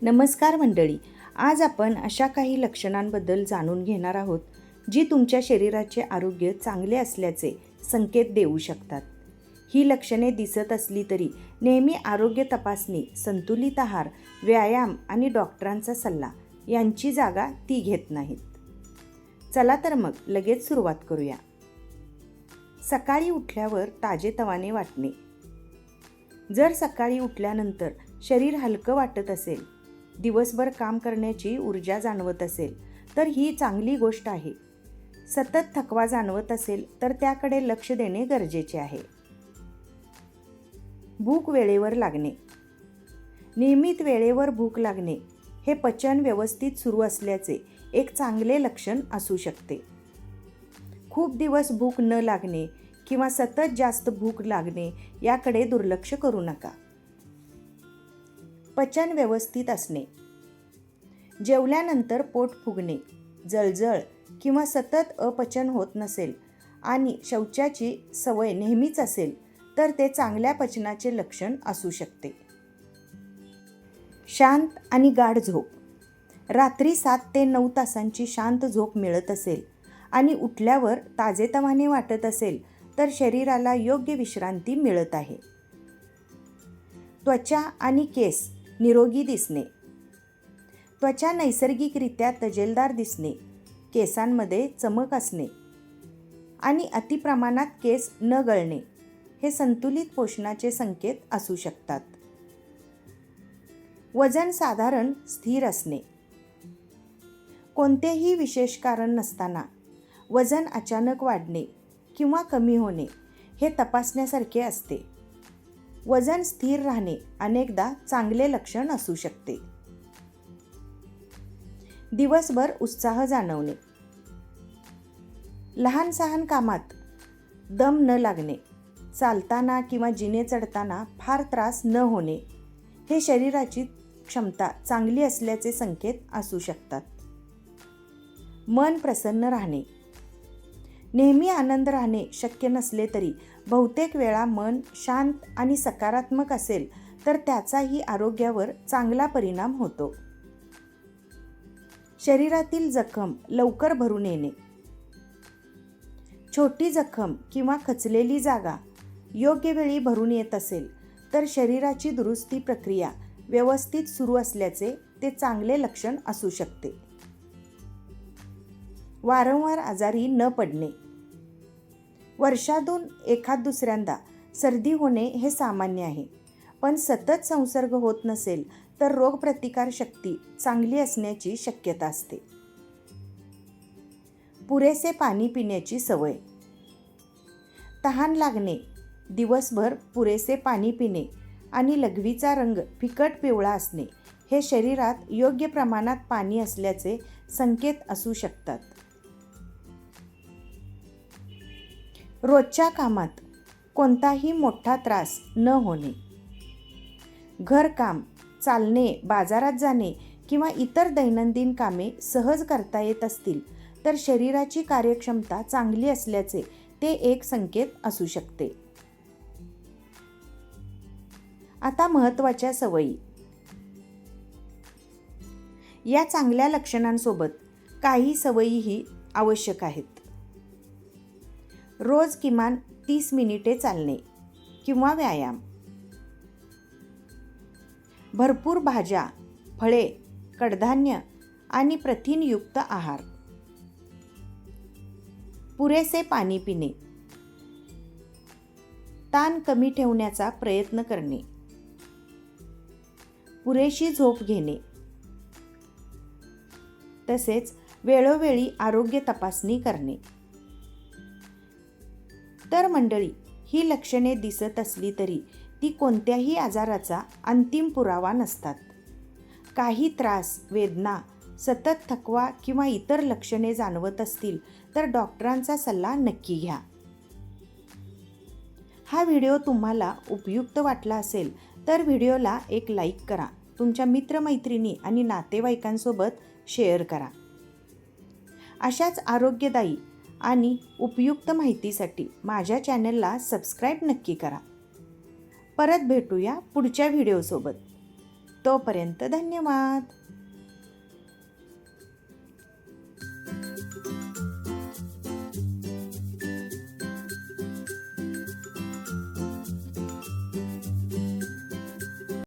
नमस्कार मंडळी. आज आपण अशा काही लक्षणांबद्दल जाणून घेणार आहोत जी तुमच्या शरीराचे आरोग्य चांगले असल्याचे संकेत देऊ शकतात. ही लक्षणे दिसत असली तरी नेहमी आरोग्य तपासणी, संतुलित आहार, व्यायाम आणि डॉक्टरांचा सल्ला यांची जागा ती घेत नाहीत. चला तर मग लगेच सुरुवात करूया. सकाळी उठल्यावर ताजेतवाने वाटणे. जर सकाळी उठल्यानंतर शरीर हलकं वाटत असेल, दिवसभर काम करण्याची ऊर्जा जाणवत असेल तर ही चांगली गोष्ट आहे. सतत थकवा जाणवत असेल तर त्याकडे लक्ष देणे गरजेचे आहे. भूक वेळेवर लागणे. नियमित वेळेवर भूक लागणे हे पचन व्यवस्थित सुरू असल्याचे एक चांगले लक्षण असू शकते. खूप दिवस भूक न लागणे किंवा सतत जास्त भूक लागणे याकडे दुर्लक्ष करू नका. पचन व्यवस्थित असणे. जेवल्यानंतर पोट फुगणे, जळजळ किंवा सतत अपचन होत नसेल आणि शौचाची सवय नेहमीच असेल तर ते चांगल्या पचनाचे लक्षण असू शकते. शांत आणि गाढ झोप. रात्री 7 ते 9 तासांची शांत झोप मिळत असेल आणि उठल्यावर ताजेतवाने वाटत असेल तर शरीराला योग्य विश्रांती मिळत आहे. त्वचा आणि केस निरोगी दिसणे. त्वचा नैसर्गिकरित्या तजेलदार दिसणे, केसांमध्ये चमक असणे आणि अतिप्रमाणात केस न गळणे हे संतुलित पोषणाचे संकेत असू शकतात. वजन साधारण स्थिर असणे. कोणतेही विशेष कारण नसताना वजन अचानक वाढणे किंवा कमी होणे हे तपासण्यासारखे असते. वजन स्थिर राहणे अनेकदा चांगले लक्षण असू शकते. दिवसभर उत्साह जाणवणे. लहान सहान कामात दम न लागणे, चालताना किंवा जिने चढताना फार त्रास न होणे हे शरीराची क्षमता चांगली असल्याचे संकेत असू शकतात. मन प्रसन्न राहणे. नेहमी आनंद राहणे शक्य नसले तरी बहुतेक वेळा मन शांत आणि सकारात्मक असेल तर त्याचाही आरोग्यावर चांगला परिणाम होतो. शरीरातील जखम लवकर भरून येणे. छोटी जखम किंवा खचलेली जागा योग्य वेळी भरून येत असेल तर शरीराची दुरुस्ती प्रक्रिया व्यवस्थित सुरू असल्याचे ते चांगले लक्षण असू शकते. वारंवार आजारी न पडणे. वर्षातून एखाद दुसऱ्यांदा सर्दी होणे हे सामान्य आहे, पण सतत संसर्ग होत नसेल तर रोगप्रतिकार शक्ती चांगली असण्याची शक्यता असते. पुरेसे पाणी पिण्याची सवय. तहान लागणे, दिवसभर पुरेसे पाणी पिणे आणि लघवीचा रंग फिकट पिवळा असणे हे शरीरात योग्य प्रमाणात पाणी असल्याचे संकेत असू शकतात. रोजच्या कामात कोणताही मोठा त्रास न होणे. घरकाम, चालणे, बाजारात जाणे किंवा इतर दैनंदिन कामे सहज करता येत असतील तर शरीराची कार्यक्षमता चांगली असल्याचे ते एक संकेत असू शकते. आता महत्त्वाच्या सवयी. या चांगल्या लक्षणांसोबत काही सवयीही आवश्यक आहेत. रोज किमान 30 मिनिटे चालणे किंवा व्यायाम. भरपूर भाज्या, फळे, कडधान्य आणि प्रथिनयुक्त आहार. पुरेसे पाणी पिणे. ताण कमी ठेवण्याचा प्रयत्न करणे. पुरेशी झोप घेणे. तसेच वेळोवेळी आरोग्य तपासणी करणे. तर मंडळी, ही लक्षणे दिसत असली तरी ती कोणत्याही आजाराचा अंतिम पुरावा नसतात. काही त्रास, वेदना, सतत थकवा किंवा इतर लक्षणे जाणवत असतील तर डॉक्टरांचा सल्ला नक्की घ्या. हा व्हिडिओ तुम्हाला उपयुक्त वाटला असेल तर व्हिडिओला एक लाईक करा. तुमच्या मित्रमैत्रिणी आणि नातेवाईकांसोबत शेअर करा. अशाच आरोग्यदायी आणि उपयुक्त माहितीसाठी माझ्या चॅनलला सबस्क्राईब नक्की करा. परत भेटूया पुढच्या व्हिडिओसोबत. तोपर्यंत धन्यवाद.